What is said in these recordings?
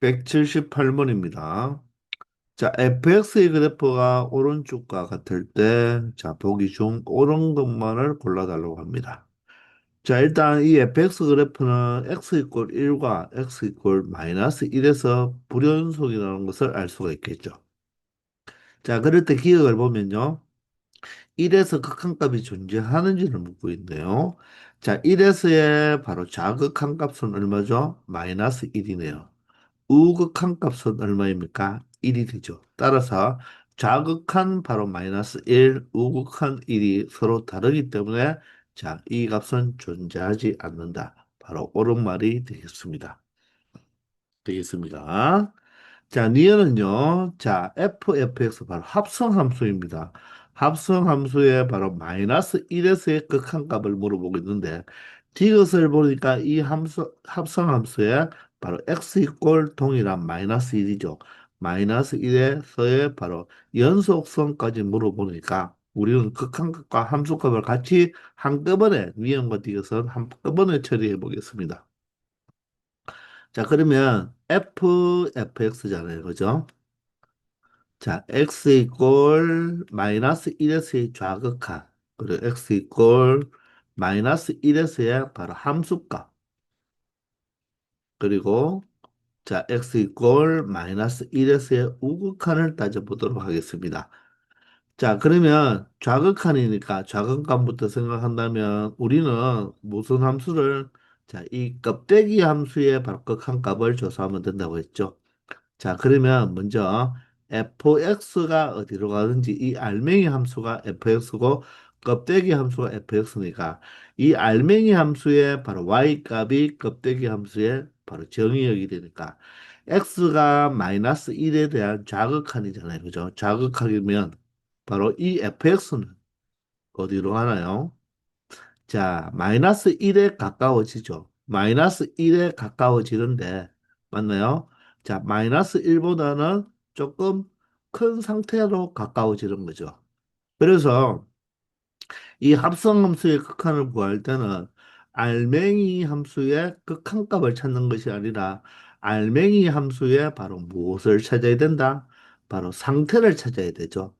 178번입니다. 자, fx의 그래프가 오른쪽과 같을 때, 자, 보기 중 옳은 것만을 골라달라고 합니다. 자, 일단 이 fx 그래프는 x 이퀄 1과 x 이퀄 마이너스 1에서 불연속이라는 것을 알 수가 있겠죠. 자, 그럴 때 기억을 보면요. 1에서 극한값이 존재하는지를 묻고 있네요. 자, 1에서의 바로 자극한 값은 얼마죠? 마이너스 1이네요. 우극한 값은 얼마입니까? 1이 되죠. 따라서 좌극한 바로 마이너스 1, 우극한 1이 서로 다르기 때문에 자, 이 값은 존재하지 않는다. 바로 옳은 말이 되겠습니다. 되겠습니다. 자, 니은은요. 자, fx 바로 합성함수입니다. 합성함수의 바로 마이너스 1에서의 극한값을 물어보고 있는데 이것을 보니까 이 합성함수의 바로 x 이꼴 동일한 마이너스 1이죠. 마이너스 1에서의 바로 연속성까지 물어보니까 우리는 극한값과 함수값을 같이 한꺼번에 니은과 디귿은 한꺼번에 처리해 보겠습니다. 자, 그러면 fx잖아요. 그죠? 자, x 이꼴 마이너스 1에서의 좌극한 그리고 x 이꼴 마이너스 1에서의 바로 함수값 그리고 자, x 이꼴 마이너스 1에서의 우극한을 따져보도록 하겠습니다. 자, 그러면 좌극한이니까 좌극한부터 생각한다면 우리는 무슨 함수를 자, 이 껍데기 함수의 바로 극한값을 조사하면 된다고 했죠. 자, 그러면 먼저 fx가 어디로 가는지 이 알맹이 함수가 fx고 껍데기 함수가 fx니까 이 알맹이 함수의 바로 y 값이 껍데기 함수의 바로 정의역이 되니까 x가 마이너스 1에 대한 좌극한이잖아요. 그죠? 좌극한이면 바로 이 fx는 어디로 가나요? 자, 마이너스 1에 가까워지죠. 마이너스 1에 가까워지는데, 맞나요? 자, 마이너스 1보다는 조금 큰 상태로 가까워지는 거죠. 그래서 이 합성함수의 극한을 구할 때는 알맹이 함수의 극한값을 찾는 것이 아니라 알맹이 함수의 바로 무엇을 찾아야 된다? 바로 상태를 찾아야 되죠.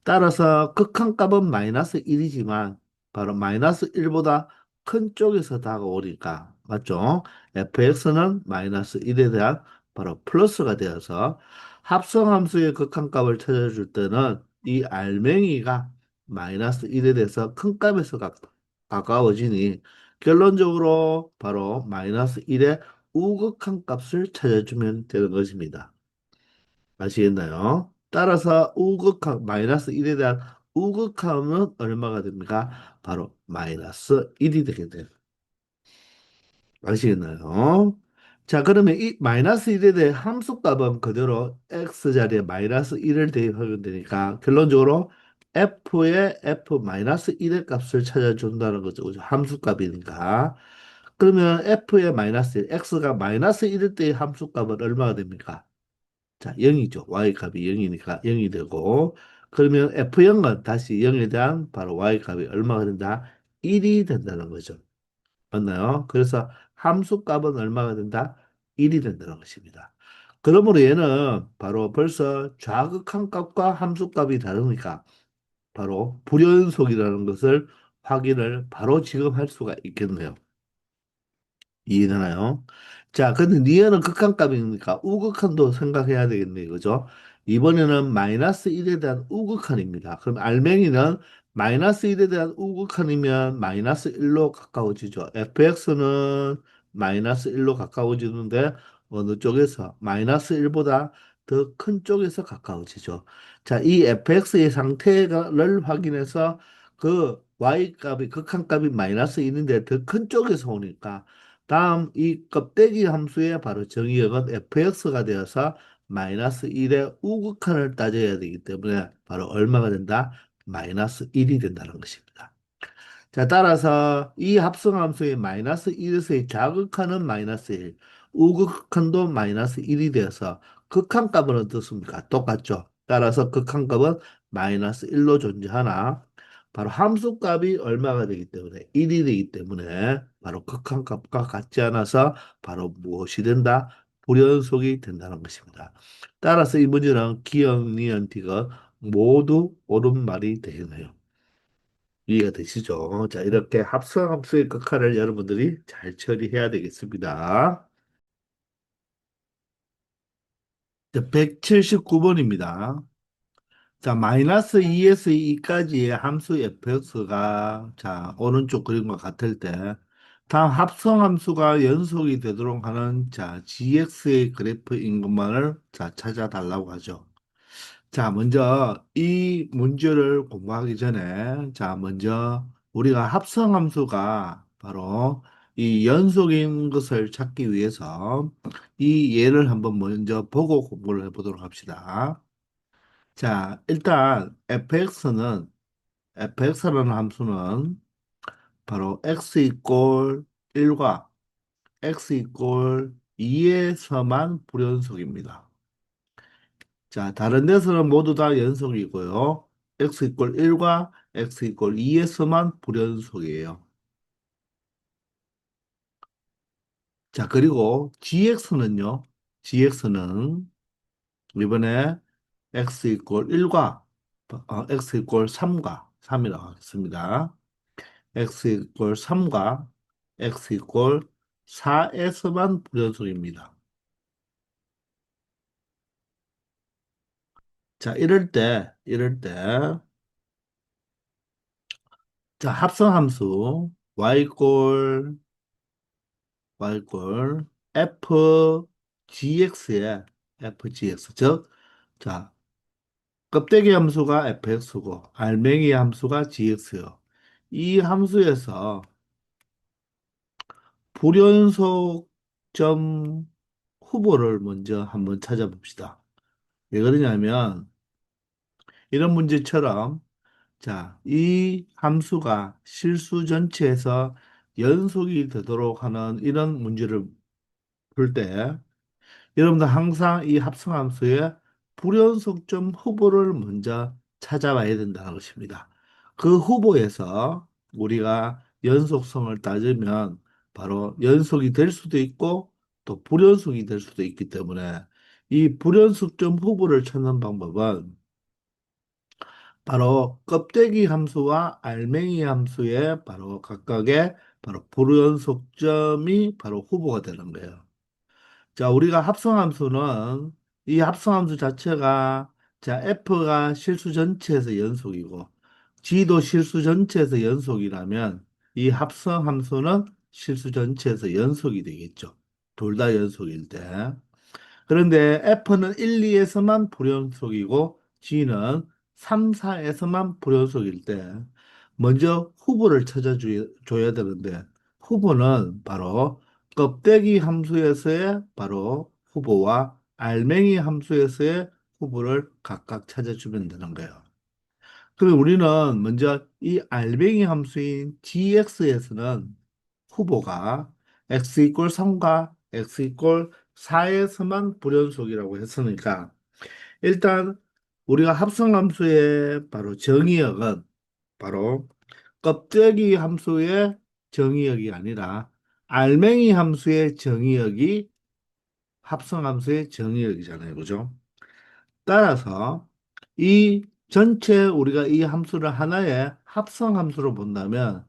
따라서 극한값은 마이너스 1이지만 바로 마이너스 1보다 큰 쪽에서 다가오니까 맞죠? fx는 마이너스 1에 대한 바로 플러스가 되어서 합성함수의 극한값을 찾아줄 때는 이 알맹이가 마이너스 1에 대해서 큰 값에서 가까워지니 결론적으로 바로 마이너스 1의 우극한 값을 찾아주면 되는 것입니다. 아시겠나요? 따라서 우극한 마이너스 1에 대한 우극함은 얼마가 됩니까? 바로 마이너스 1이 되게 돼요. 아시겠나요? 자, 그러면 이 마이너스 1에 대해 함수값은 그대로 x 자리에 마이너스 1을 대입하면 되니까 결론적으로 f의 f 마이너스 1의 값을 찾아준다는 거죠. 그죠? 함수값이니까. 그러면 f의 마이너스 1, x가 마이너스 1일 때의 함수값은 얼마가 됩니까? 자, 0이죠. y값이 0이니까 0이 되고 그러면 f0은 다시 0에 대한 바로 y값이 얼마가 된다? 1이 된다는 거죠. 맞나요? 그래서 함수값은 얼마가 된다? 1이 된다는 것입니다. 그러므로 얘는 바로 벌써 좌극한 값과 함수값이 다르니까 바로 불연속이라는 것을 확인을 바로 지금 할 수가 있겠네요. 이해되나요? 자, 근데 니은은 극한값이니까 우극한도 생각해야 되겠네, 그죠? 이번에는 마이너스 1에 대한 우극한입니다. 그럼 알맹이는 마이너스 1에 대한 우극한이면 마이너스 1로 가까워지죠. fx는 마이너스 1로 가까워지는데 어느 쪽에서 마이너스 1보다 더 큰 쪽에서 가까워지죠. 자, 이 fx의 상태를 확인해서 그 y값이 극한값이 마이너스 1인데 더 큰 쪽에서 오니까 다음 이 껍데기 함수의 바로 정의역은 fx가 되어서 마이너스 1의 우극한을 따져야 되기 때문에 바로 얼마가 된다? 마이너스 1이 된다는 것입니다. 자, 따라서 이 합성함수의 마이너스 1에서의 좌극한은 마이너스 1, 우극한도 마이너스 1이 되어서 극한값은 어떻습니까? 똑같죠. 따라서 극한값은 마이너스 1로 존재하나 바로 함수값이 얼마가 되기 때문에 1이 되기 때문에 바로 극한값과 같지 않아서 바로 무엇이 된다? 불연속이 된다는 것입니다. 따라서 이 문제는 기역, 니은, 디귿 모두 옳은 말이 되겠네요. 이해가 되시죠? 자, 이렇게 합성함수의 극한을 여러분들이 잘 처리해야 되겠습니다. 179번입니다. 자, 마이너스 2에서 2까지의 함수 fx가 자, 오른쪽 그림과 같을 때 다음 합성함수가 연속이 되도록 하는 자, gx의 그래프인 것만을 자, 찾아달라고 하죠. 자, 먼저 이 문제를 공부하기 전에 자, 먼저 우리가 합성함수가 바로 이 연속인 것을 찾기 위해서 이 예를 한번 먼저 보고 공부를 해보도록 합시다. 자, 일단 fx라는 함수는 바로 x 이꼴 1과 x 이꼴 2에서만 불연속입니다. 자, 다른 데서는 모두 다 연속이고요. x 이꼴 1과 x 이꼴 2에서만 불연속이에요. 자, 그리고 gx는 이번에 x 이꼴 1과 x 이꼴 3과 3이라고 하겠습니다. x 이꼴 3과 x 이꼴 4에서만 불연속입니다. 자, 자, 합성함수 y 꼴 fgx의 즉, 자, 껍데기 함수가 fx고 알맹이 함수가 gx요. 이 함수에서 불연속점 후보를 먼저 한번 찾아봅시다. 왜 그러냐면 이런 문제처럼 자, 이 함수가 실수 전체에서 연속이 되도록 하는 이런 문제를 풀 때 여러분들 항상 이 합성함수의 불연속점 후보를 먼저 찾아봐야 된다는 것입니다. 그 후보에서 우리가 연속성을 따지면 바로 연속이 될 수도 있고 또 불연속이 될 수도 있기 때문에 이 불연속점 후보를 찾는 방법은 바로 껍데기 함수와 알맹이 함수의 바로 각각의 바로 불연속점이 바로 후보가 되는 거예요. 자, 우리가 합성함수는 이 합성함수 자체가 자, F가 실수 전체에서 연속이고 G도 실수 전체에서 연속이라면 이 합성함수는 실수 전체에서 연속이 되겠죠. 둘 다 연속일 때. 그런데 F는 1, 2에서만 불연속이고 G는 3, 4에서만 불연속일 때 먼저 후보를 찾아줘야 되는데 후보는 바로 껍데기 함수에서의 바로 후보와 알맹이 함수에서의 후보를 각각 찾아주면 되는 거예요. 그럼 우리는 먼저 이 알맹이 함수인 gx에서는 후보가 x 이꼴 3과 x 이꼴 4에서만 불연속이라고 했으니까 일단 우리가 합성함수의 바로 정의역은 바로 껍데기 함수의 정의역이 아니라 알맹이 함수의 정의역이 합성함수의 정의역이잖아요. 그죠? 따라서 이 전체 우리가 이 함수를 하나의 합성함수로 본다면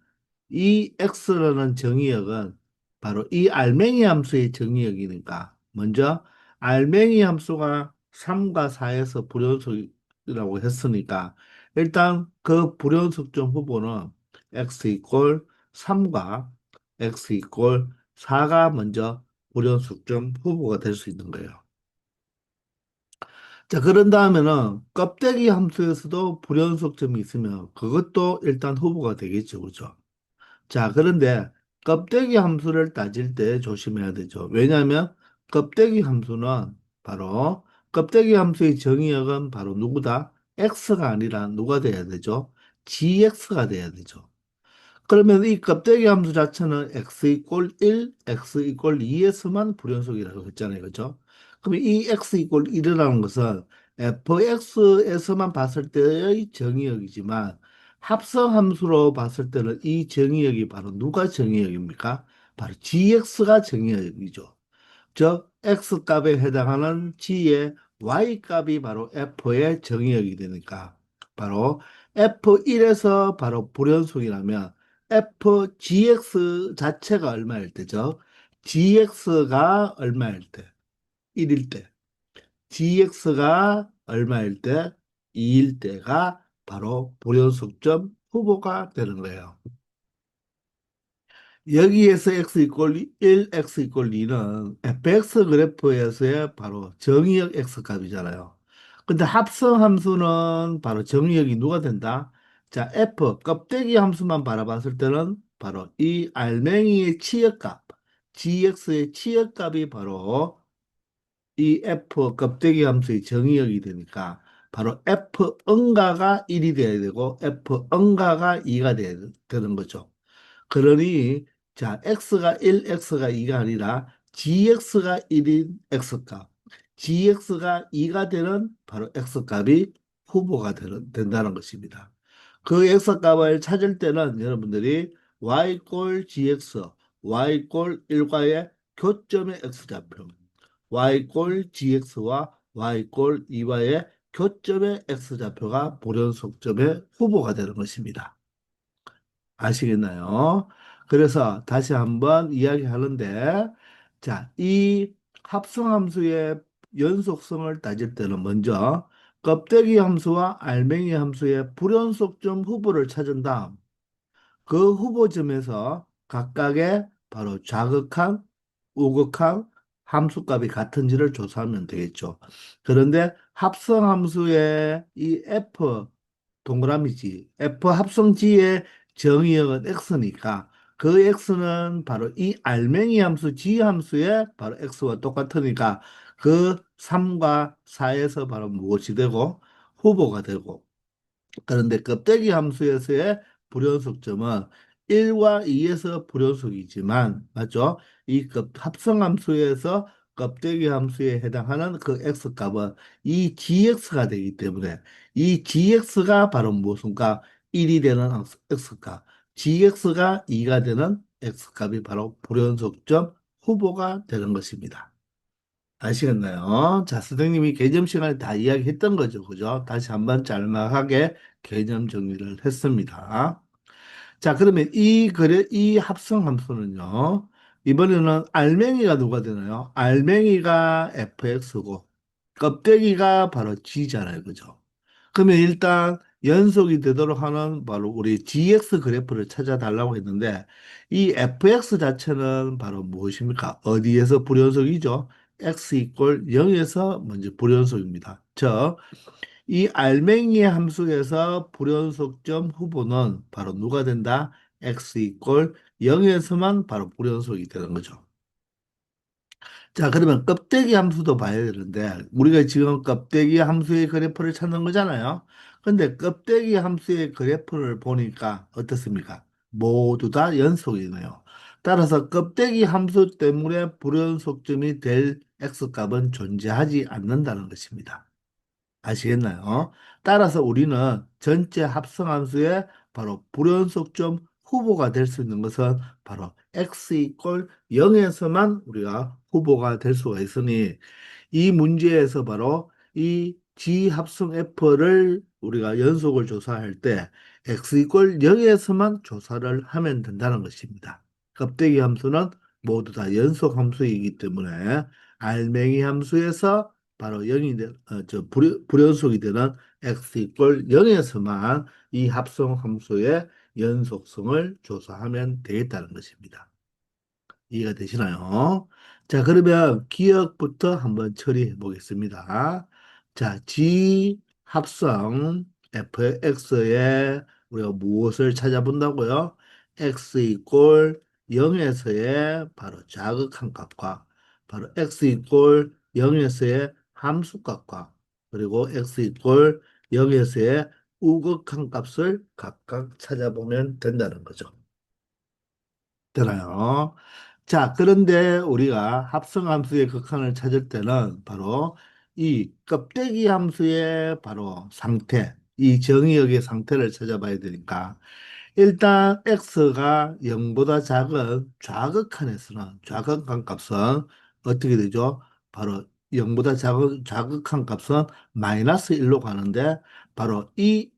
이 x라는 정의역은 바로 이 알맹이 함수의 정의역이니까 먼저 알맹이 함수가 3과 4에서 불연속이라고 했으니까 일단 그 불연속점 후보는 x 이꼴 3과 x 이꼴 4가 먼저 불연속점 후보가 될 수 있는 거예요. 자, 그런 다음에는 껍데기 함수에서도 불연속점이 있으면 그것도 일단 후보가 되겠죠. 그죠? 자, 그런데 껍데기 함수를 따질 때 조심해야 되죠. 왜냐하면 껍데기 함수는 바로 껍데기 함수의 정의역은 바로 누구다? x가 아니라 누가 돼야 되죠? gx가 돼야 되죠. 그러면 이 껍데기 함수 자체는 x 이꼴 1, x 이꼴 2에서만 불연속이라고 했잖아요. 그죠? 그럼 이 x 이꼴 1이라는 것은 fx에서만 봤을 때의 정의역이지만 합성함수로 봤을 때는 이 정의역이 바로 누가 정의역입니까? 바로 gx가 정의역이죠. 즉 x 값에 해당하는 g의 y 값이 바로 f의 정의역이 되니까 바로 f1에서 바로 불연속이라면 fgx 자체가 얼마일 때죠? gx가 얼마일 때? 1일 때. gx가 얼마일 때? 2일 때가 바로 불연속점 후보가 되는 거예요. 여기에서 x 이퀄 1, x 이퀄 2는 fx 그래프에서의 바로 정의역 x 값이잖아요. 근데 합성 함수는 바로 정의역이 누가 된다? 자, f 껍데기 함수만 바라봤을 때는 바로 이 알맹이의 치역값, gx의 치역값이 바로 이 f 껍데기 함수의 정의역이 되니까 바로 f 응가가 1이 돼야 되고 f 응가가 2가 되는 거죠. 그러니 자 x가 1, x가 2가 아니라 gx가 1인 x값, gx가 2가 되는 바로 x값이 후보가 된다는 것입니다. 그 x값을 찾을 때는 여러분들이 y 꼴 gx, y 꼴 1과의 교점의 x좌표, y 꼴 gx와 y 꼴 2와의 교점의 x좌표가 불연속점의 후보가 되는 것입니다. 아시겠나요? 그래서 다시 한번 이야기하는데, 자, 이 합성함수의 연속성을 따질 때는 먼저 껍데기 함수와 알맹이 함수의 불연속점 후보를 찾은 다음 그 후보점에서 각각의 바로 좌극한, 우극한 함수값이 같은지를 조사하면 되겠죠. 그런데 합성함수의 이 f 동그라미지, f 합성지의 정의역은 x니까 그 x는 바로 이 알맹이 함수 g 함수의 바로 x와 똑같으니까 그 3과 4에서 바로 무엇이 되고 후보가 되고, 그런데 껍데기 함수에서의 불연속점은 1과 2에서 불연속이지만, 맞죠? 이 합성 함수에서 껍데기 함수에 해당하는 그 x값은 이 gx가 되기 때문에 이 gx가 바로 무엇인가? 1이 되는 x값, gx가 2가 되는 x값이 바로 불연속점 후보가 되는 것입니다. 아시겠나요? 자, 선생님이 개념 시간에 다 이야기했던 거죠. 그죠? 다시 한번 짤막하게 개념 정리를 했습니다. 자, 그러면 이 합성 함수는요, 이번에는 알맹이가 누가 되나요? 알맹이가 fx고, 껍데기가 바로 g잖아요. 그죠? 그러면 일단 연속이 되도록 하는 바로 우리 gx 그래프를 찾아달라고 했는데, 이 fx 자체는 바로 무엇입니까? 어디에서 불연속이죠? x 이퀄 0에서 먼저 불연속입니다. 즉, 이 알맹이의 함수에서 불연속점 후보는 바로 누가 된다? x 이퀄 0에서만 바로 불연속이 되는 거죠. 자, 그러면 껍데기 함수도 봐야 되는데, 우리가 지금 껍데기 함수의 그래프를 찾는 거잖아요. 근데 껍데기 함수의 그래프를 보니까 어떻습니까? 모두 다 연속이네요. 따라서 껍데기 함수 때문에 불연속점이 될 x값은 존재하지 않는다는 것입니다. 아시겠나요? 따라서 우리는 전체 합성함수의 바로 불연속점 후보가 될 수 있는 것은 바로 x 이퀄 0에서만 우리가 후보가 될 수가 있으니 이 문제에서 바로 이 G합성 F를 우리가 연속을 조사할 때 x 이퀄 0에서만 조사를 하면 된다는 것입니다. 껍데기 함수는 모두 다 연속 함수이기 때문에 알맹이 함수에서 바로 0이 불연속이 되는 x 이퀄 0에서만 이 합성 함수의 연속성을 조사하면 되겠다는 것입니다. 이해가 되시나요? 자, 그러면 기억부터 한번 처리해 보겠습니다. 자, G 합성 fx에 우리가 무엇을 찾아본다고요? x 이퀄 0에서의 바로 자극한 값과 바로 x 이퀄 0에서의 함수값과 그리고 x 이퀄 0에서의 우극한 값을 각각 찾아보면 된다는 거죠. 되나요? 자, 그런데 우리가 합성함수의 극한을 찾을 때는 바로 이 껍데기 함수의 바로 상태, 이 정의역의 상태를 찾아봐야 되니까 일단 x가 0보다 작은 좌극한에서는 좌극한 값은 어떻게 되죠? 바로 0보다 자극한 값은 마이너스 1로 가는데 바로 이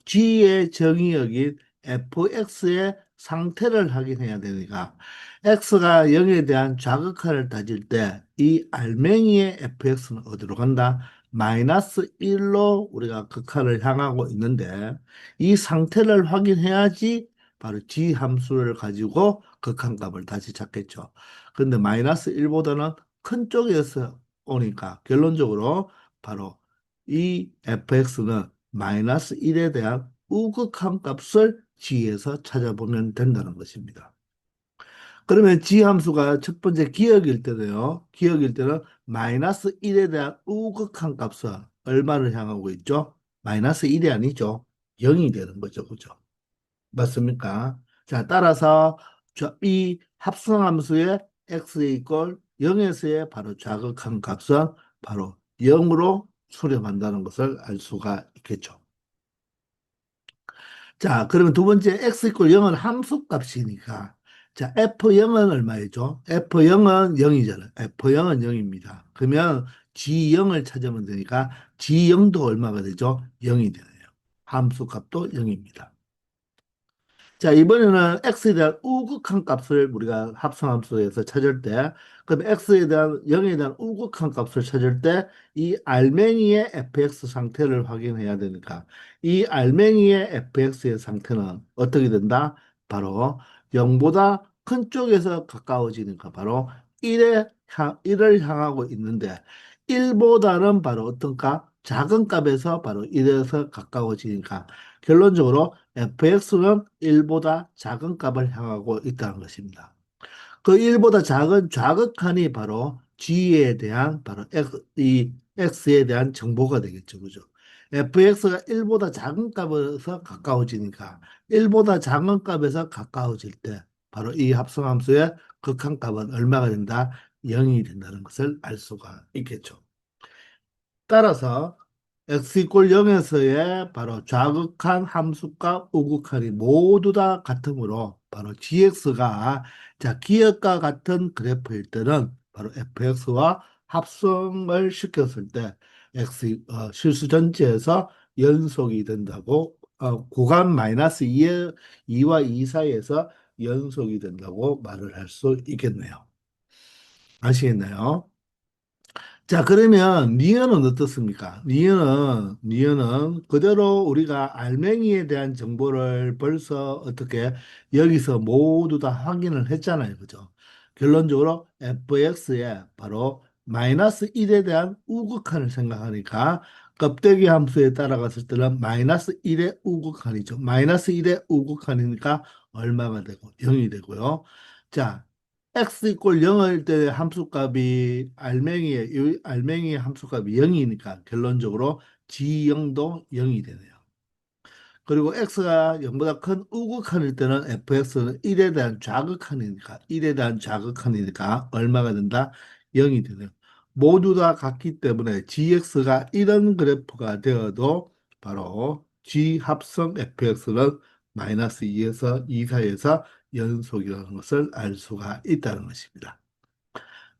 G의 정의역인 fx의 상태를 확인해야 되니까 x가 0에 대한 좌극화를 따질 때 이 알맹이의 fx는 어디로 간다? 마이너스 1로 우리가 극한을 향하고 있는데 이 상태를 확인해야지 바로 G 함수를 가지고 극한값을 다시 찾겠죠. 그런데 마이너스 1보다는 큰 쪽에서 오니까 결론적으로 바로 이 fx는 마이너스 1에 대한 우극한 값을 G에서 찾아보면 된다는 것입니다. 그러면 G 함수가 첫 번째 기억일 때는요. 기억일 때는 마이너스 1에 대한 우극한 값은 얼마를 향하고 있죠? 마이너스 1이 아니죠. 0이 되는 거죠. 그죠? 맞습니까? 자, 따라서 이 합성함수의 x 이꼴 0에서의 바로 좌극한 값은 바로 0으로 수렴한다는 것을 알 수가 있겠죠. 자, 그러면 두 번째 x 이퀄 0은 함수값이니까 자, f0은 얼마이죠? f0은 0이잖아요. f0은 0입니다. 그러면 g0을 찾으면 되니까 g0도 얼마가 되죠? 0이 되네요. 함수값도 0입니다. 자, 이번에는 x에 대한 우극한 값을 우리가 합성함수에서 찾을 때, 그럼 x에 대한 0에 대한 우극한 값을 찾을 때, 이 알맹이의 fx 상태를 확인해야 되니까, 이 알맹이의 fx의 상태는 어떻게 된다? 바로 0보다 큰 쪽에서 가까워지니까 바로 1을 향하고 있는데, 1보다는 바로 어떤가? 작은 값에서 바로 1에서 가까워지니까, 결론적으로 fx는 1보다 작은 값을 향하고 있다는 것입니다. 그 1보다 작은 좌극한이 바로 g에 대한 바로 이 x에 대한 정보가 되겠죠. 그죠? fx가 1보다 작은 값에서 가까워지니까 1보다 작은 값에서 가까워질 때 바로 이 합성함수의 극한값은 얼마가 된다? 0이 된다는 것을 알 수가 있겠죠. 따라서 x 이꼴 0에서의 바로 좌극한 함수값, 우극한이 모두 다 같으므로 바로 gx가 자 기역과 같은 그래프일 때는 바로 fx와 합성을 시켰을 때 실수 전체에서 연속이 된다고 구간 마이너스 2와 2 사이에서 연속이 된다고 말을 할 수 있겠네요. 아시겠나요? 자, 그러면 니은은 어떻습니까? 니은은 그대로 우리가 알맹이에 대한 정보를 벌써 어떻게 여기서 모두 다 확인을 했잖아요. 그죠? 결론적으로 fx에 바로 마이너스 1에 대한 우극한을 생각하니까 껍데기 함수에 따라갔을 때는 마이너스 1의 우극한이죠. 마이너스 1의 우극한이니까 얼마가 되고 0이 되고요. 자, x 이꼴 0일 때 함수값이 알맹이의 함수값이 0이니까 결론적으로 g0도 0이 되네요. 그리고 x가 0보다 큰 우극한일 때는 fx는 1에 대한 좌극한이니까 1에 대한 좌극한이니까 얼마가 된다? 0이 되네요. 모두 다 같기 때문에 gx가 이런 그래프가 되어도 바로 g 합성 fx는 마이너스 2에서 2 사이에서 연속이라는 것을 알 수가 있다는 것입니다.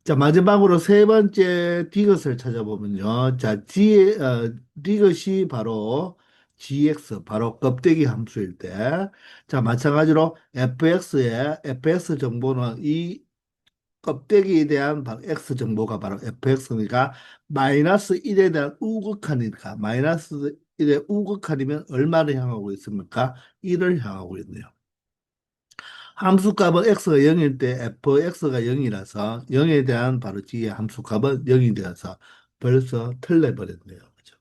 자, 마지막으로 세 번째 디귿을 찾아보면요. 자, 디귿이 바로 gx, 바로 껍데기 함수일 때. 자, 마찬가지로 fx 정보는 이 껍데기에 대한 바로 x 정보가 바로 fx니까 마이너스 1에 대한 우극한이니까 마이너스 1의 우극한이면 얼마를 향하고 있습니까? 1을 향하고 있네요. 함수값은 x가 0일 때 fx가 0이라서 0에 대한 바로 g의 함수값은 0이 되어서 벌써 틀려버렸네요. 그죠?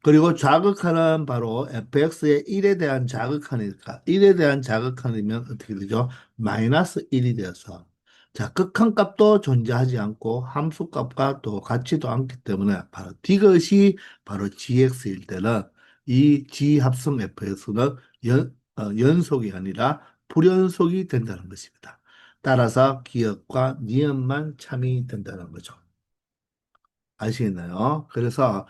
그리고 좌극하는 바로 fx의 1에 대한 자극하니까 1에 대한 자극하면 어떻게 되죠? 마이너스 1이 되어서 자, 극한값도 존재하지 않고 함수값과 또 같지도 않기 때문에 바로 디귿이 바로 gx일 때는 이 g 합성 fx는 연속이 아니라 불연속이 된다는 것입니다. 따라서 기억과 니은만 참이 된다는 거죠. 아시겠나요? 그래서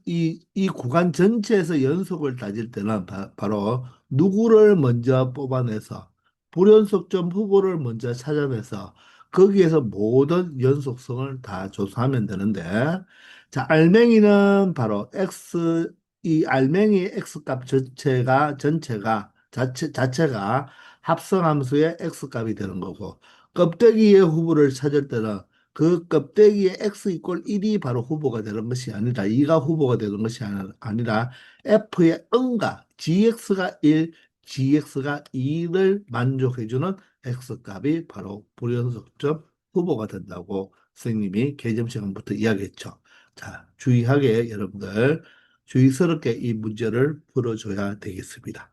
이 구간 전체에서 연속을 따질 때는 바로 누구를 먼저 뽑아내서 불연속점 후보를 먼저 찾아내서 거기에서 모든 연속성을 다 조사하면 되는데, 자, 알맹이는 바로 이 알맹이의 x값 자체가 합성함수의 x값이 되는 거고, 껍데기의 후보를 찾을 때는 그 껍데기의 x 이퀄 1이 바로 후보가 되는 것이 아니라, 2가 후보가 되는 것이 아니라, f의 응가, gx가 1, gx가 2를 만족해주는 x값이 바로 불연속점 후보가 된다고 선생님이 개점 시간부터 이야기했죠. 자, 주의하게 여러분들 주의스럽게 이 문제를 풀어줘야 되겠습니다.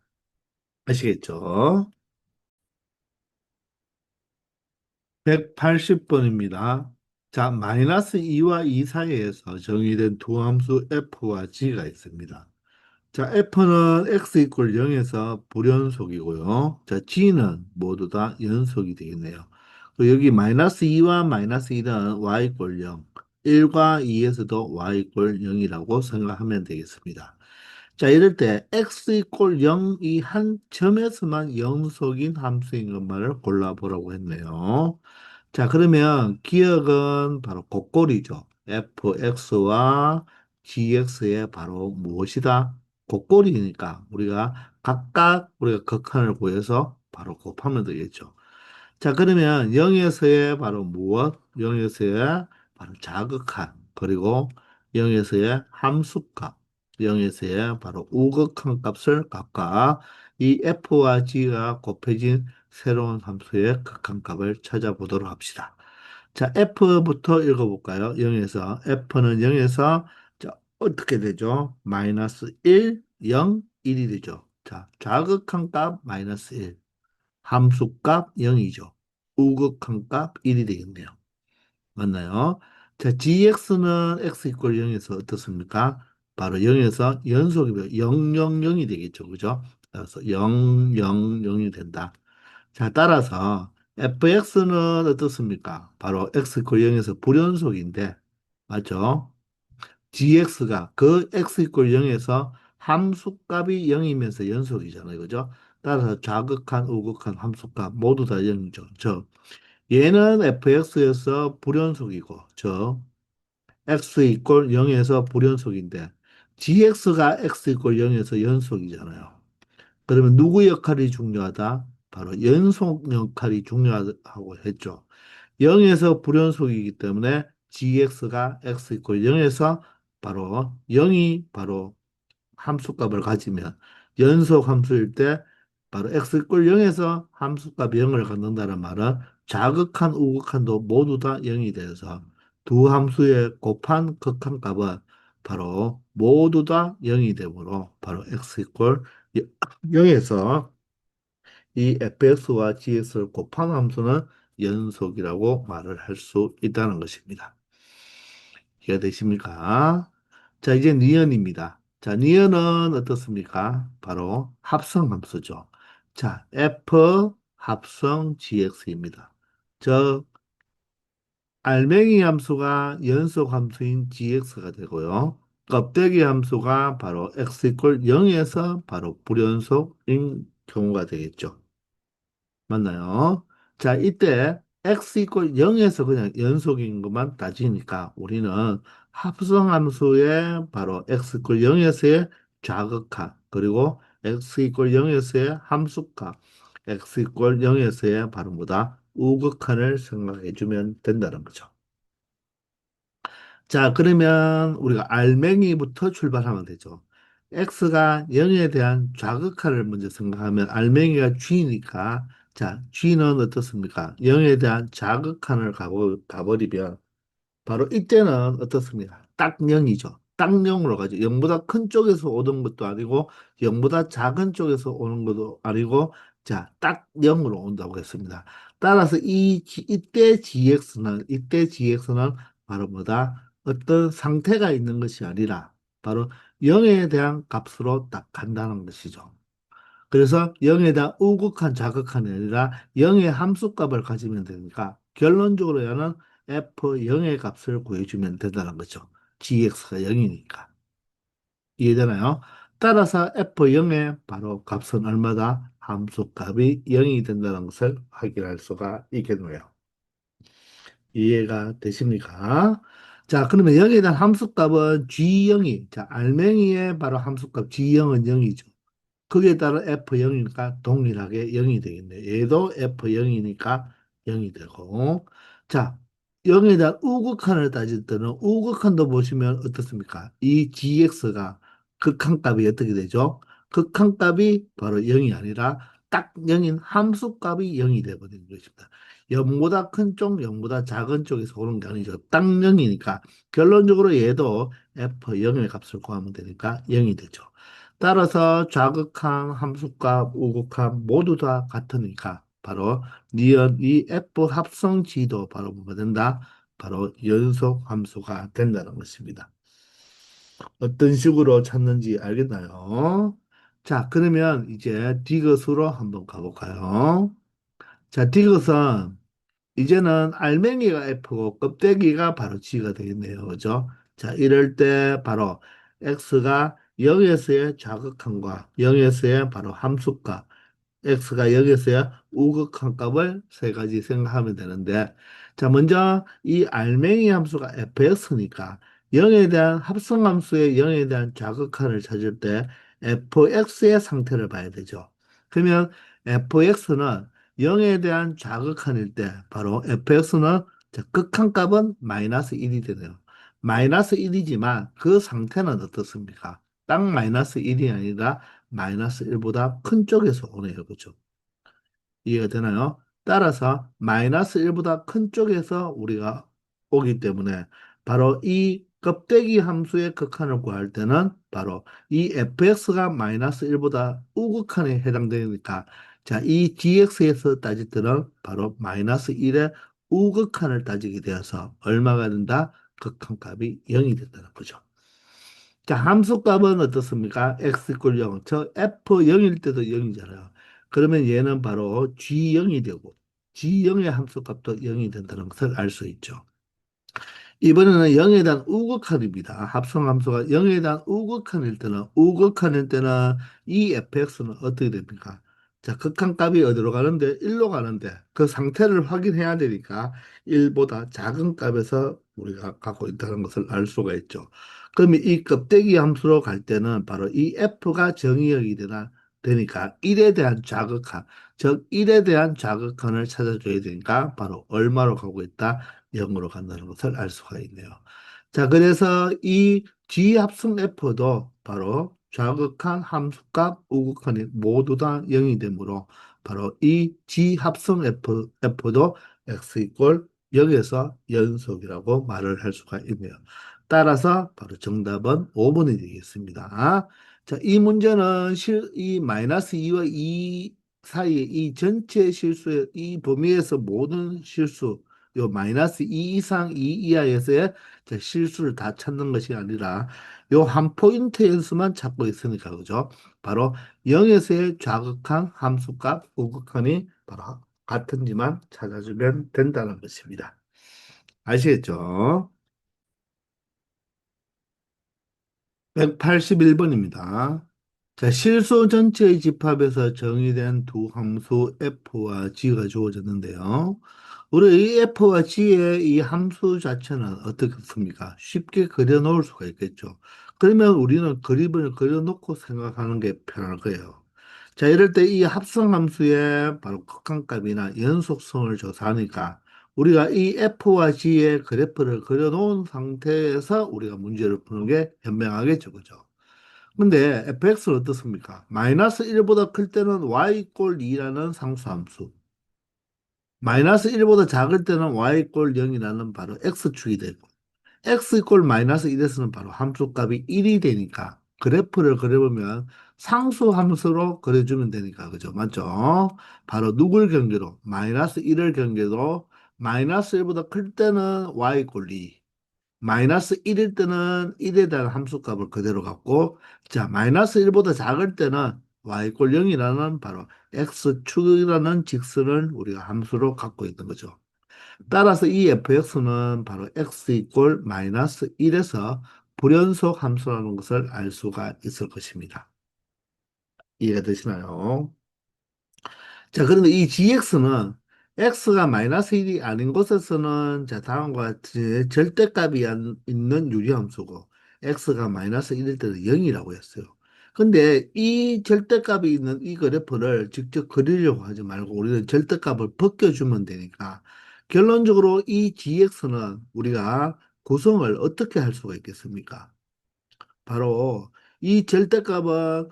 아시겠죠? 180번입니다. 자, 마이너스 2와 2 사이에서 정의된 두 함수 f와 g가 있습니다. 자, F는 x 이퀄 0에서 불연속이고요. 자, G는 모두 다 연속이 되겠네요. 그리고 여기 마이너스 2와 마이너스 1은 y 이퀄 0, 1과 2에서도 y 이퀄 0이라고 생각하면 되겠습니다. 자, 이럴 때 x 이퀄 0이 한 점에서만 연속인 함수인 것만을 골라보라고 했네요. 자, 그러면 기억은 바로 곡골이죠. fx와 gx의 바로 무엇이다? 곡골이니까 우리가 각각 우리가 극한을 구해서 바로 곱하면 되겠죠. 자, 그러면 0에서의 바로 무엇? 0에서의 바로 자극한, 그리고 0에서의 함수값, 0에서의 바로 우극한 값을 각각 이 f와 g가 곱해진 새로운 함수의 극한값을 찾아보도록 합시다. 자, f부터 읽어볼까요? 0에서, f는 0에서, 자, 어떻게 되죠? 마이너스 1, 0, 1이 되죠. 자, 자극한 값 마이너스 1. 함수값 0이죠. 우극한 값 1이 되겠네요. 맞나요? 자, gx는 x 이퀄 0에서 어떻습니까? 바로 0에서 연속이면 0, 0, 0이 되겠죠. 그죠? 따라서 0, 0, 0이 된다. 자, 따라서 fx는 어떻습니까? 바로 x 이퀄 0에서 불연속인데, 맞죠? gx가 그 x 이퀄 0에서 함수값이 0이면서 연속이잖아요. 그죠? 따라서 좌극한, 우극한 함수값 모두 다 0이죠. 얘는 fx에서 불연속이고, x 이퀄 0에서 불연속인데, gx가 x 이퀄 0에서 연속이잖아요. 그러면 누구 역할이 중요하다? 바로 연속 역할이 중요하다고 했죠. 0에서 불연속이기 때문에 gx가 x 이퀄 0에서 바로 0이 바로 함수값을 가지면 연속 함수일 때 바로 x 이퀄 0에서 함수값 0을 갖는다는 말은 자극한 우극한도 모두 다 0이 돼서 두 함수의 곱한 극한값은 바로 모두 다 0이 되므로 바로 x 이퀄 0에서 이 fx와 gx를 곱한 함수는 연속이라고 말을 할 수 있다는 것입니다. 이해가 되십니까? 자, 이제 니은입니다. 자, 니은은 어떻습니까? 바로 합성함수죠. 자, f 합성 gx입니다. 즉, 알맹이 함수가 연속 함수인 gx가 되고요. 껍데기 함수가 바로 x 이퀄 0에서 바로 불연속인 경우가 되겠죠. 맞나요? 자, 이때 x 이퀄 0에서 그냥 연속인 것만 따지니까 우리는 합성함수의 바로 x 이퀄 0에서의 좌극한, 그리고 x 이퀄 0에서의 함수값, x 이퀄 0에서의 바로 뭐다? 우극한을 생각해 주면 된다는 거죠. 자, 그러면 우리가 알맹이부터 출발하면 되죠. x가 0에 대한 좌극화를 먼저 생각하면 알맹이가 g니까, 자, g는 어떻습니까? 0에 대한 자극한을 가버리면 바로 이때는 어떻습니까? 딱 0이죠. 딱 0으로 가죠. 0보다 큰 쪽에서 오는 것도 아니고 0보다 작은 쪽에서 오는 것도 아니고, 자, 딱 0으로 온다고 했습니다. 따라서 이때 gx는 바로 뭐다? 어떤 상태가 있는 것이 아니라 바로 0에 대한 값으로 딱 간다는 것이죠. 그래서 0에 대한 우극한 자극한이 아니라 0의 함수값을 가지면 되니까 결론적으로 얘는 f0의 값을 구해주면 된다는 거죠. gx가 0이니까. 이해되나요? 따라서 f0의 바로 값은 얼마다? 함수값이 0이 된다는 것을 확인할 수가 있겠네요. 이해가 되십니까? 자, 그러면 여기에 대한 함수값은 G0이, 자, 알맹이의 바로 함수값 G0은 0이죠. 거기에 따라 F0이니까 동일하게 0이 되겠네요. 얘도 F0이니까 0이 되고. 자, 0에 대한 우극한을 따질 때는 우극한도 보시면 어떻습니까? 이 GX가 극한값이 어떻게 되죠? 극한값이 바로 0이 아니라 딱 0인 함수값이 0이 되어버리는 것입니다. 0보다 큰 쪽, 0보다 작은 쪽에서 오는 게 아니죠. 딱 0이니까 결론적으로 얘도 F0의 값을 구하면 되니까 0이 되죠. 따라서 좌극한, 함수값, 우극한 모두 다 같으니까 바로 니은 이 F 합성지도 바로 뭐가 된다? 바로 연속 함수가 된다는 것입니다. 어떤 식으로 찾는지 알겠나요? 자, 그러면 이제 디귿으로 한번 가볼까요? 자, 디귿은 이제는 알맹이가 F고 껍데기가 바로 G가 되겠네요. 그죠? 자, 이럴 때 바로 X가 0에서의 좌극한과 0에서의 바로 함수값, X가 0에서의 우극한 값을 세 가지 생각하면 되는데, 자, 먼저 이 알맹이 함수가 fx니까 0에 대한 합성함수의 0에 대한 좌극한을 찾을 때 fx의 상태를 봐야 되죠. 그러면 fx는 0에 대한 좌극한일 때 바로 fx는 극한값은 마이너스 1이 되네요. 마이너스 1이지만 그 상태는 어떻습니까? 딱 마이너스 1이 아니라 마이너스 1보다 큰 쪽에서 오네요. 그죠? 이해가 되나요? 따라서 마이너스 1보다 큰 쪽에서 우리가 오기 때문에 바로 이 껍데기 함수의 극한을 구할 때는 바로 이 fx가 마이너스 1보다 우극한에 해당되니까 자, 이 dx에서 따질 때는 바로 마이너스 1의 우극한을 따지게 되어서 얼마가 된다? 극한값이 0이 된다는 거죠. 자, 함수값은 어떻습니까? x 이퀄 0. 저 f 0일 때도 0이잖아요. 그러면 얘는 바로 g0이 되고 g0의 함수값도 0이 된다는 것을 알 수 있죠. 이번에는 0에 대한 우극한입니다. 합성함수가 0에 대한 우극한일 때는 이 fx는 어떻게 됩니까? 자, 극한값이 어디로 가는데? 1로 가는데 그 상태를 확인해야 되니까 1보다 작은 값에서 우리가 갖고 있다는 것을 알 수가 있죠. 그러면 이 껍데기 함수로 갈 때는 바로 이 f가 정의역이 되니까 1에 대한 자극한, 즉 1에 대한 자극한을 찾아줘야 되니까 바로 얼마로 가고 있다? 0으로 간다는 것을 알 수가 있네요. 자, 그래서 이 G합성 F도 바로 좌극한, 함수값, 우극한이 모두 다 0이 되므로 바로 이 G합성 F도 X 이꼴 0에서 연속이라고 말을 할 수가 있네요. 따라서 바로 정답은 5번이 되겠습니다. 자, 이 문제는 이 마이너스 2와 2 사이에 이 전체 실수의 이 범위에서 모든 실수 요 마이너스 2 이상 2 이하에서의 실수를 다 찾는 것이 아니라 요 한 포인트에서만 찾고 있으니까 그죠? 바로 0에서의 좌극한 함수값 우극한이 바로 같은지만 찾아주면 된다는 것입니다. 아시겠죠? 181번입니다. 자, 실수 전체의 집합에서 정의된 두 함수 f와 g가 주어졌는데요. 우리 이 f와 g의 이 함수 자체는 어떻겠습니까? 쉽게 그려놓을 수가 있겠죠. 그러면 우리는 그림을 그려놓고 생각하는 게 편할 거예요. 자, 이럴 때 이 합성함수의 바로 극한값이나 연속성을 조사하니까 우리가 이 f와 g의 그래프를 그려놓은 상태에서 우리가 문제를 푸는 게 현명하겠죠. 그죠? 근데 fx는 어떻습니까? 마이너스 1보다 클 때는 y 꼴 2라는 상수함수. 마이너스 1보다 작을 때는 y 꼴 0이라는 바로 x축이 되고 x 이꼴 마이너스 1에서는 바로 함수값이 1이 되니까 그래프를 그려보면 상수함수로 그려주면 되니까 그죠? 맞죠? 바로 누굴 경계로? 마이너스 1을 경계로 마이너스 1보다 클 때는 y 이꼴 2 마이너스 1일 때는 1에 대한 함수값을 그대로 갖고 자 마이너스 1보다 작을 때는 y 이꼴 0이라는 바로 x축이라는 직선을 우리가 함수로 갖고 있는 거죠. 따라서 이 fx는 바로 x 이꼴 마이너스 1에서 불연속 함수라는 것을 알 수가 있을 것입니다. 이해가 되시나요? 자, 그런데 이 gx는 x가 마이너스 1이 아닌 곳에서는 자, 다음과 같이 절대값이 있는 유리함수고 x가 마이너스 1일 때는 0이라고 했어요. 근데 이 절대값이 있는 이 그래프를 직접 그리려고 하지 말고 우리는 절대값을 벗겨주면 되니까 결론적으로 이 gx는 우리가 구성을 어떻게 할 수가 있겠습니까? 바로 이 절대값을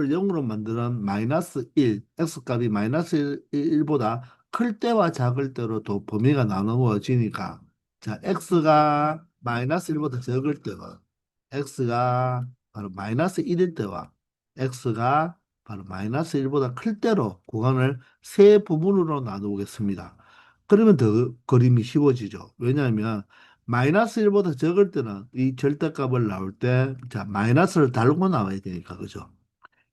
0으로 만드는 마이너스 1, x값이 마이너스 1보다 클 때와 작을 때로 또 범위가 나누어지니까 자, x가 마이너스 1보다 적을 때는 x가 바로 마이너스 1일 때와 x가 바로 마이너스 1보다 클 때로 구간을 세 부분으로 나누겠습니다. 그러면 더 그림이 쉬워지죠. 왜냐하면 마이너스 1보다 적을 때는 이 절대값을 나올 때, 자, 마이너스를 달고 나와야 되니까, 그죠?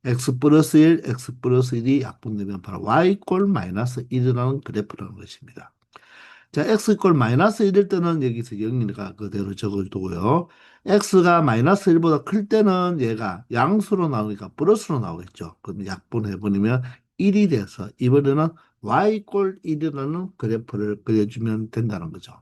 x 플러스 1, x 플러스 1이 약분되면 바로 y 꼴 마이너스 1이라는 그래프라는 것입니다. 자, x 꼴 마이너스 1일 때는 여기서 0이니까 그대로 적어두고요. x가 마이너스 1보다 클 때는 얘가 양수로 나오니까 플러스로 나오겠죠. 그럼 약분해버리면 1이 돼서 이번에는 y 꼴 1이라는 그래프를 그려주면 된다는 거죠.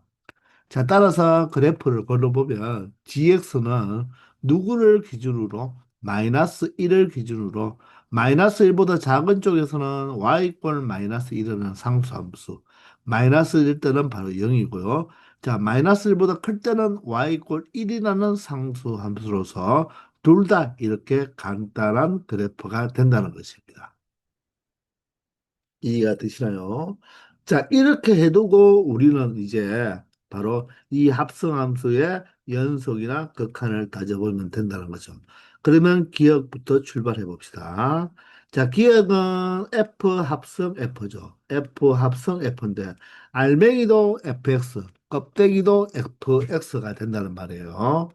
자, 따라서 그래프를 걸어보면 gx는 누구를 기준으로 마이너스 1을 기준으로 마이너스 1보다 작은 쪽에서는 y꼴 마이너스 1이라는 상수함수 마이너스 1일 때는 바로 0이고요. 자, 마이너스 1보다 클 때는 y꼴 1이라는 상수함수로서 둘 다 이렇게 간단한 그래프가 된다는 것입니다. 이해가 되시나요? 자, 이렇게 해두고 우리는 이제 바로 이 합성함수의 연속이나 극한을 따져보면 된다는 거죠. 그러면 기억부터 출발해 봅시다. 자, 기억은 F 합성 F죠. F 합성 F인데, 알맹이도 fx, 껍데기도 fx가 된다는 말이에요.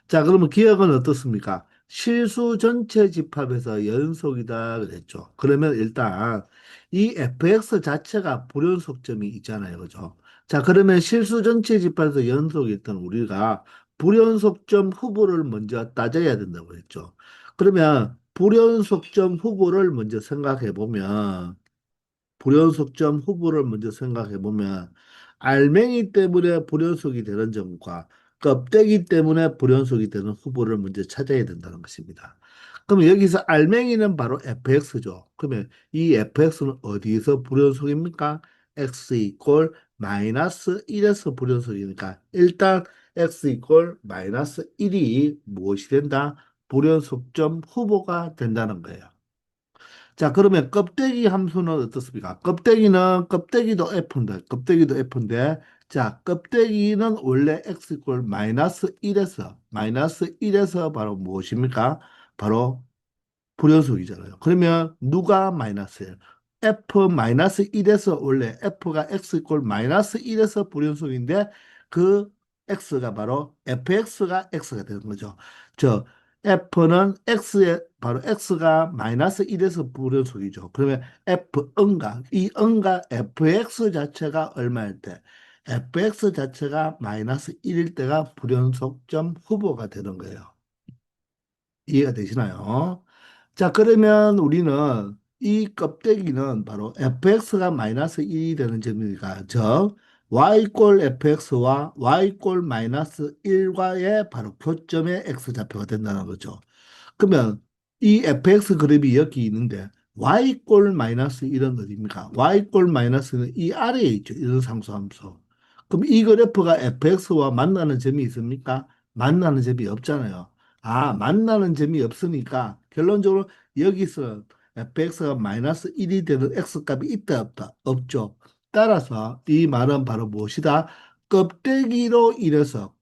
자, 그러면 기억은 어떻습니까? 실수 전체 집합에서 연속이다 그랬죠. 그러면 일단 이 fx 자체가 불연속점이 있잖아요. 그죠? 자, 그러면 실수 전체 집합에서 연속이 있던 우리가 불연속점 후보를 먼저 따져야 된다고 했죠. 그러면 불연속점 후보를 먼저 생각해 보면 불연속점 후보를 먼저 생각해 보면 알맹이 때문에 불연속이 되는 점과 껍데기 때문에 불연속이 되는 후보를 먼저 찾아야 된다는 것입니다. 그러면 여기서 알맹이는 바로 fx죠. 그러면 이 fx는 어디서 불연속입니까? x 이꼴 마이너스 1에서 불연속이니까 일단 x 이꼴 마이너스 1이 무엇이 된다? 불연속점 후보가 된다는 거예요. 자, 그러면 껍데기 함수는 어떻습니까? 껍데기도 F인데, 자, 껍데기는 원래 x 꼴 마이너스 1에서 바로 무엇입니까? 바로 불연속이잖아요. 그러면 누가 마이너스예요? f 마이너스 1에서 원래 f가 x 꼴 마이너스 1에서 불연속인데 그 x가 바로 fx가 x가 되는 거죠. 저 f는 x에 바로 x가 마이너스 1에서 불연속이죠. 그러면 f은가 이 은가 fx 자체가 얼마일 때 fx 자체가 마이너스 1일 때가 불연속점 후보가 되는 거예요. 이해가 되시나요? 자, 그러면 우리는 이 껍데기는 바로 fx가 마이너스 1이 되는 점이니까, 즉, y꼴 fx와 y꼴 마이너스 1과의 바로 교점의 x좌표가 된다는 거죠. 그러면 이 fx 그래프이 여기 있는데 y꼴 마이너스 1은 어디입니까? y꼴 마이너스는 이 아래에 있죠. 이런 상수함수. 그럼 이 그래프가 fx와 만나는 점이 있습니까? 만나는 점이 없잖아요. 아, 만나는 점이 없으니까 결론적으로 여기서 fx가 마이너스 1이 되는 x값이 있다 없다? 없죠. 따라서 이 말은 바로 무엇이다? 껍데기로 인해서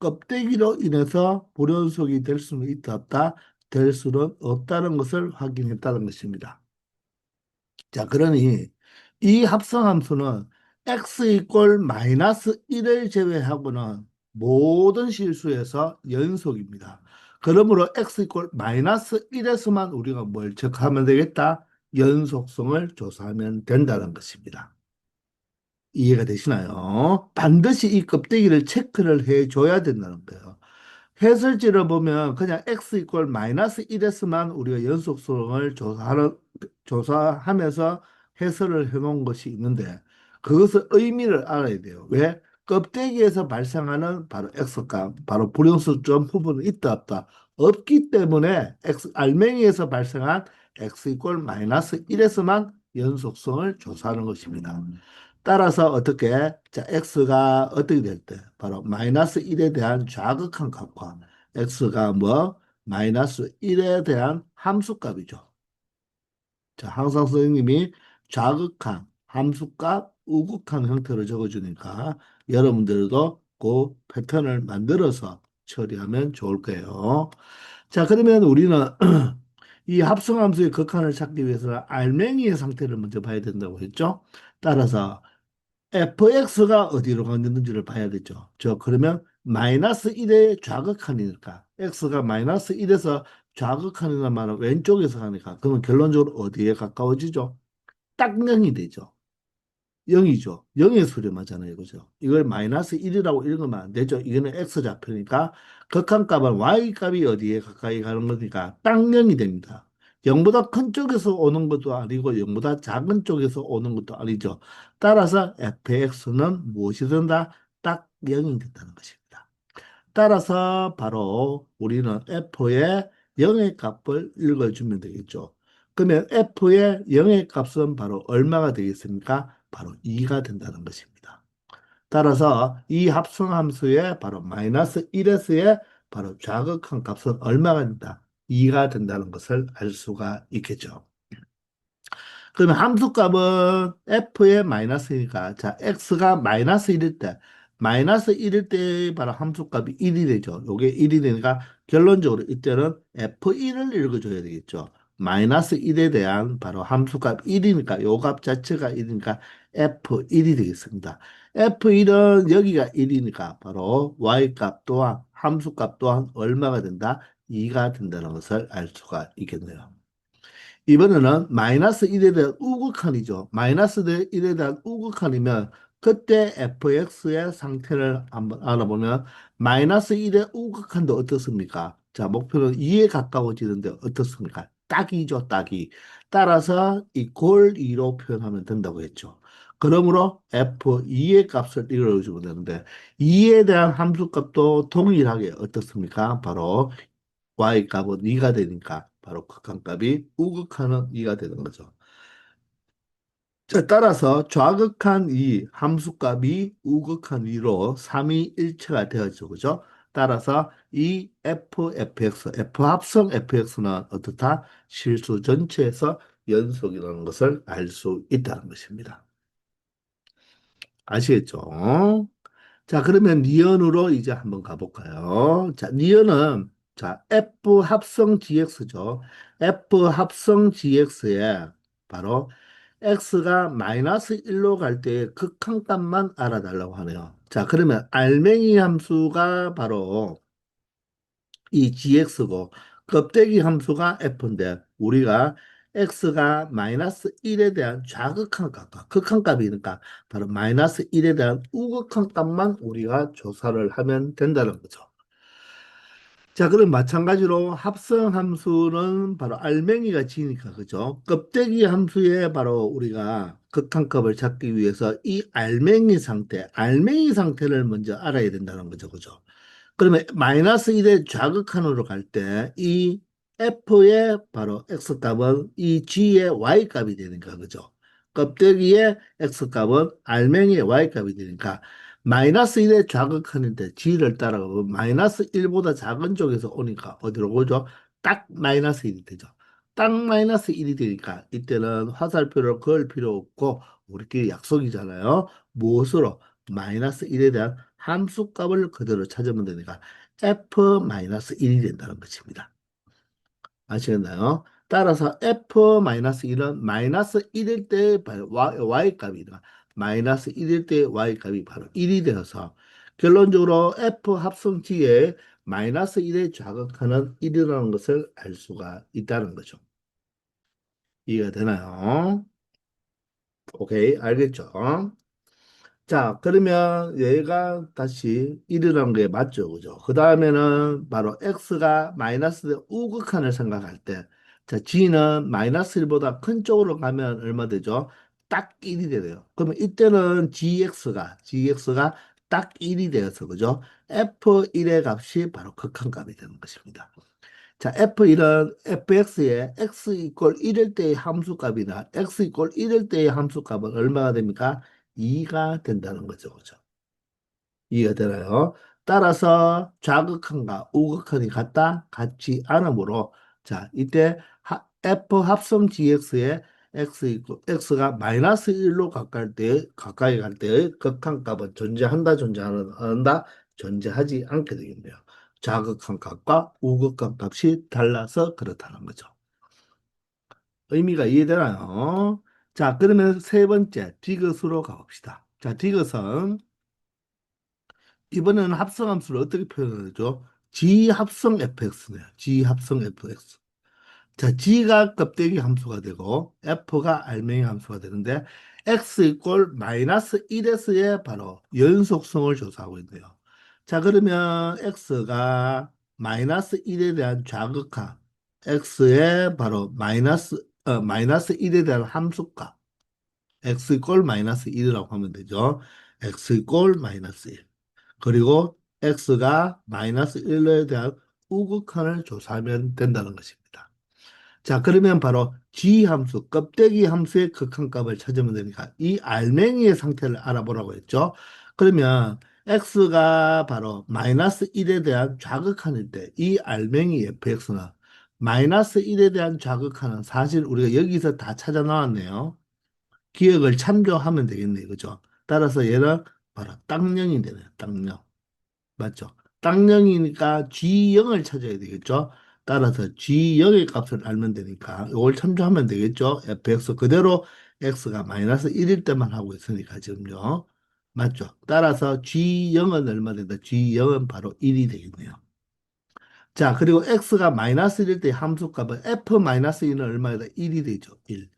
불연속이 될 수는 있다 없다? 될 수는 없다는 것을 확인했다는 것입니다. 자, 그러니 이 합성함수는 x 이꼴 마이너스 1을 제외하고는 모든 실수에서 연속입니다. 그러므로 x 이꼴 마이너스 1에서만 우리가 뭘 체크하면 되겠다? 연속성을 조사하면 된다는 것입니다. 이해가 되시나요? 반드시 이 껍데기를 체크를 해줘야 된다는 거예요. 해설지를 보면 그냥 x 이퀄 마이너스 1에서만 우리가 연속성을 조사하면서 해설을 해놓은 것이 있는데 그것의 의미를 알아야 돼요. 왜? 껍데기에서 발생하는 바로 X값, 바로 불영수점 부분은 있다 없다. 없기 때문에 알맹이에서 발생한 X 이퀄 마이너스 1에서만 연속성을 조사하는 것입니다. 따라서 어떻게? 자, X가 어떻게 될 때? 바로 마이너스 1에 대한 좌극한 값과 X가 뭐? 마이너스 1에 대한 함수값이죠. 자, 항상 선생님이 좌극한, 함수값, 우극한 형태로 적어주니까 여러분들도 그 패턴을 만들어서 처리하면 좋을 거예요. 자, 그러면 우리는 이 합성함수의 극한을 찾기 위해서는 알맹이의 상태를 먼저 봐야 된다고 했죠. 따라서 fx가 어디로 갔는지를 봐야 되죠. 그러면 마이너스 1의 좌극한이니까 x가 마이너스 1에서 좌극한이란 말은 왼쪽에서 가니까 그러면 결론적으로 어디에 가까워지죠? 딱 0이 되죠. 0이죠. 0의 수렴하잖아요. 그죠? 이걸 마이너스 1이라고 읽으면 안 되죠. 이거는 x좌표니까 극한값은 y값이 어디에 가까이 가는 거니까 딱 0이 됩니다. 0보다 큰 쪽에서 오는 것도 아니고 0보다 작은 쪽에서 오는 것도 아니죠. 따라서 fx는 무엇이 된다? 딱 0이 된다는 것입니다. 따라서 바로 우리는 f의 0의 값을 읽어주면 되겠죠. 그러면 f의 0의 값은 바로 얼마가 되겠습니까? 바로 2가 된다는 것입니다. 따라서 이 합성함수의 바로 마이너스 1에서의 바로 좌극한 값은 얼마가 된다? 2가 된다는 것을 알 수가 있겠죠. 그러면 함수값은 f의 마이너스니까 자 x가 마이너스 1일 때 마이너스 1일 때 바로 함수값이 1이 되죠. 요게 1이 되니까 결론적으로 이때는 f1을 읽어줘야 되겠죠. 마이너스 1에 대한 바로 함수값 1이니까 요 값 자체가 1이니까 f1이 되겠습니다. f1은 여기가 1이니까 바로 y값 또한 함수값 또한 얼마가 된다? 2가 된다는 것을 알 수가 있겠네요. 이번에는 마이너스 1에 대한 우극한이죠. 마이너스 1에 대한 우극한이면 그때 fx의 상태를 한번 알아보면 마이너스 1의 우극한도 어떻습니까? 자, 목표는 2에 가까워지는데 어떻습니까? 딱이죠, 딱이. 따라서 이꼴 2로 표현하면 된다고 했죠. 그러므로 f2의 값을 읽어주면 되는데 2에 대한 함수값도 동일하게 어떻습니까? 바로 y값은 2가 되니까 바로 극한값이 우극한은 2가 되는 거죠. 자, 따라서 좌극한 2, 함수값이 우극한 2로 3이 일체가 되어죠. 그죠? 따라서 이 fx, f합성 fx는 어떻다? 실수 전체에서 연속이라는 것을 알 수 있다는 것입니다. 아시겠죠? 자, 그러면 니은으로 이제 한번 가볼까요? 자, 니은은 자, F 합성 GX죠. F 합성 GX에 바로 X가 마이너스 1로 갈 때 극한값만 알아달라고 하네요. 자, 그러면 알맹이 함수가 바로 이 gx고 껍데기 함수가 f인데 우리가 x가 마이너스 1에 대한 좌극한 값과 극한값이니까 바로 마이너스 1에 대한 우극한 값만 우리가 조사를 하면 된다는 거죠. 자, 그럼 마찬가지로 합성 함수는 바로 알맹이가 지니까 그죠? 껍데기 함수에 바로 우리가 극한값을 찾기 위해서 이 알맹이 상태를 먼저 알아야 된다는 거죠. 그죠? 그러면 마이너스 1의 좌극한으로 갈 때 이 f의 바로 x값은 이 g의 y값이 되니까 그죠? 껍데기의 x값은 알맹이의 y값이 되니까 마이너스 1의 좌극한인데 g를 따라가면 마이너스 1보다 작은 쪽에서 오니까 어디로 오죠? 딱 마이너스 1이 되죠. 딱 마이너스 1이 되니까 이때는 화살표를 그을 필요 없고 우리끼리 약속이잖아요. 무엇으로? 마이너스 1에 대한 함수값을 그대로 찾으면 되니까 f-1이 된다는 것입니다. 아시겠나요? 따라서 f-1은 마이너스 1일 때 y값이다. 마이너스 1일 때 y값이 바로 1이 되어서 결론적으로 f 합성치에 마이너스 1의 좌극하는 1이라는 것을 알 수가 있다는 거죠. 이해가 되나요? 오케이, 알겠죠? 자, 그러면 얘가 다시 1이라는 게 맞죠, 그죠? 그 다음에는 바로 x가 마이너스 우극한을 생각할 때, 자, g는 마이너스 1보다 큰 쪽으로 가면 얼마 되죠? 딱 1이 되네요. 그러면 이때는 gx가 딱 1이 되어서 그죠? f1의 값이 바로 극한값이 되는 것입니다. 자, F1은 fx의 x 이퀄 1일 때의 함수값이나 x 이퀄 1일 때의 함수값은 얼마가 됩니까? 2가 된다는 거죠. 그죠? 이해가 되나요? 따라서 좌극한과 우극한이 같다? 같지 않으므로 자, 이때 f 합성 gx의 x가 마이너스 1로 가까이 갈 때의 극한값은 존재한다, 존재 안 한다, 존재하지 않게 되겠네요. 좌극한 값과 우극한 값이 달라서 그렇다는 거죠. 의미가 이해되나요? 자, 그러면 세 번째 디귿으로 가봅시다. 자, 디귿은 이번에는 합성함수를 어떻게 표현하죠? G합성 fx네요. G합성 fx. 자, G가 껍데기 함수가 되고 F가 알맹이 함수가 되는데 X 이꼴 마이너스 1에서의 바로 연속성을 조사하고 있네요. 자, 그러면 X가 마이너스 1에 대한 좌극함, X의 바로 마이너스 1에 대한 함수값, X 이꼴 마이너스 1이라고 하면 되죠. X 이꼴 마이너스 1. 그리고 x가 마이너스 1에 대한 우극한을 조사하면 된다는 것입니다. 자, 그러면 바로 g 함수, 껍데기 함수의 극한값을 찾으면 되니까 이 알맹이의 상태를 알아보라고 했죠. 그러면 x가 바로 마이너스 1에 대한 좌극한일 때 이 알맹이 fx는 마이너스 1에 대한 좌극한은 사실 우리가 여기서 다 찾아 나왔네요. 기억을 참조하면 되겠네요. 그죠? 따라서 얘는 바로 땅0이 되네요. 땅0. 맞죠? 땅0이니까 G0을 찾아야 되겠죠? 따라서 G0의 값을 알면 되니까 이걸 참조하면 되겠죠? fx 그대로 x가 마이너스 1일 때만 하고 있으니까 지금요. 맞죠? 따라서 G0은 얼마 된다? G0은 바로 1이 되겠네요. 자, 그리고 x가 마이너스 1일 때 함수값은 f 마이너스 2는 얼마다? 1이 되죠. 1.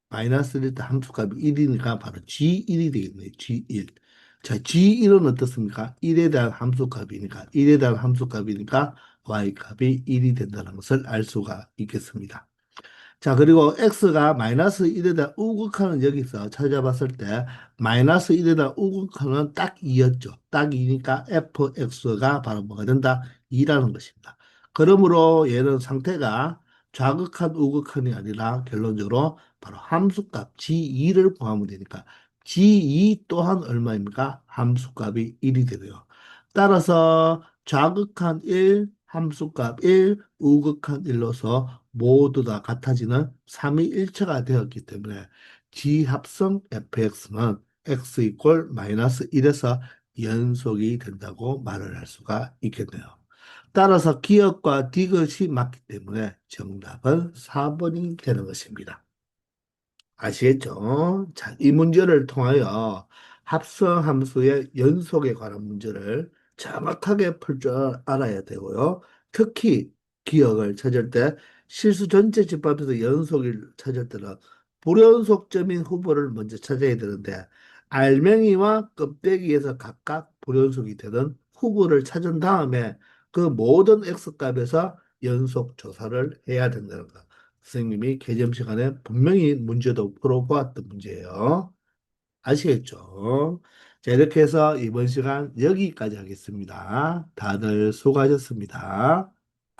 마이너스 1일 때 함수값이 1이니까 바로 G1이 되겠네요. G1. 자, G1은 어떻습니까? 1에 대한 함수값이니까, 1에 대한 함수값이니까 Y값이 1이 된다는 것을 알 수가 있겠습니다. 자, 그리고 x가 마이너스 1에 대한 우극한은 여기서 찾아봤을 때 마이너스 1에 대한 우극한은 딱 2였죠. 딱 2니까 fx가 바로 뭐가 된다? 2라는 것입니다. 그러므로 얘는 상태가 좌극한 우극한이 아니라 결론적으로 바로 함수값 g2를 구하면 되니까 g2 또한 얼마입니까? 함수값이 1이 되고요. 따라서 좌극한 1, 함수값 1, 우극한 1로서 모두 다 같아지는 삼위일체가 되었기 때문에 G합성 fx는 x 이퀄 마이너스 1에서 연속이 된다고 말을 할 수가 있겠네요. 따라서 기억과 디귿이 맞기 때문에 정답은 4번이 되는 것입니다. 아시겠죠? 자, 이 문제를 통하여 합성함수의 연속에 관한 문제를 정확하게 풀 줄 알아야 되고요. 특히 기억을 찾을 때 실수 전체 집합에서 연속을 찾을 때는 불연속점인 후보를 먼저 찾아야 되는데 알맹이와 껍데기에서 각각 불연속이 되는 후보를 찾은 다음에 그 모든 x값에서 연속 조사를 해야 된다는 것. 선생님이 개점 시간에 분명히 문제도 풀어보았던 문제예요. 아시겠죠? 자, 이렇게 해서 이번 시간 여기까지 하겠습니다. 다들 수고하셨습니다.